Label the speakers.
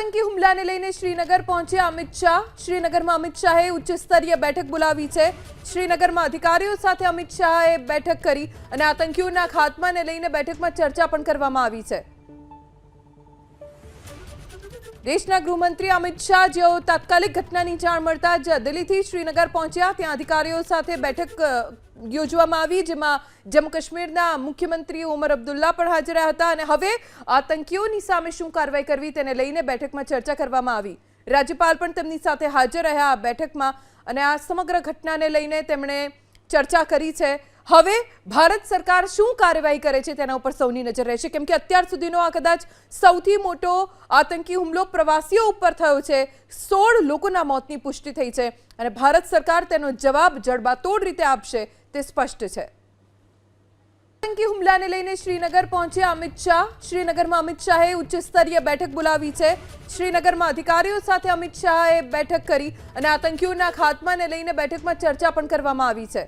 Speaker 1: આતંકી હુમલાને લઈને શ્રીનગર પહોંચ્યા અમિત શાહ। શ્રીનગરમાં અમિત શાહે ઉચ્ચ સ્તરીય બેઠક બોલાવી છે। શ્રીનગરમાં અધિકારીઓ સાથે અમિત શાહે બેઠક કરી અને આતંકીઓના ખાત્માને લઈને બેઠકમાં ચર્ચા પણ કરવામાં આવી છે। દેશના ગૃહમંત્રી અમિત શાહ જેઓ તાત્કાલિક ઘટનાની જાણ મળતા જ દિલ્હીથી શ્રીનગર પહોંચ્યા। ત્યાં અધિકારીઓ સાથે બેઠક યોજવામાં આવી, જેમાં જમ્મુ કાશ્મીરના મુખ્યમંત્રી ઉમર અબ્દુલ્લા પણ હાજર રહ્યા હતા અને હવે આતંકીઓની સામે શું કાર્યવાહી કરવી તેને લઈને બેઠકમાં ચર્ચા કરવામાં આવી। રાજ્યપાલ પણ તેમની સાથે હાજર રહ્યા આ બેઠકમાં અને આ સમગ્ર ઘટનાને લઈને તેમણે ચર્ચા કરી છે। હવે ભારત સરકાર શું કાર્યવાહી કરે છે તેના ઉપર સૌની નજર રહેશે, કેમ કે અત્યાર સુધીનો આ કદાચ સૌથી મોટો આતંકી હુમલો પ્રવાસીઓ ઉપર થયો છે। 16 લોકોના મોતની પુષ્ટિ થઈ છે અને ભારત સરકાર તેનો જવાબ જડબાતોડ રીતે આપશે તે સ્પષ્ટ છે। આતંકી હુમલાને લઈને શ્રીનગર પહોંચ્યા અમિત શાહ। શ્રીનગરમાં અમિત શાહે ઉચ્ચ સ્તરીય બેઠક બોલાવી છે। શ્રીનગરમાં અધિકારીઓ સાથે અમિત શાહે બેઠક કરી અને આતંકીઓના ખાત્માને લઈને બેઠકમાં ચર્ચા પણ કરવામાં આવી છે।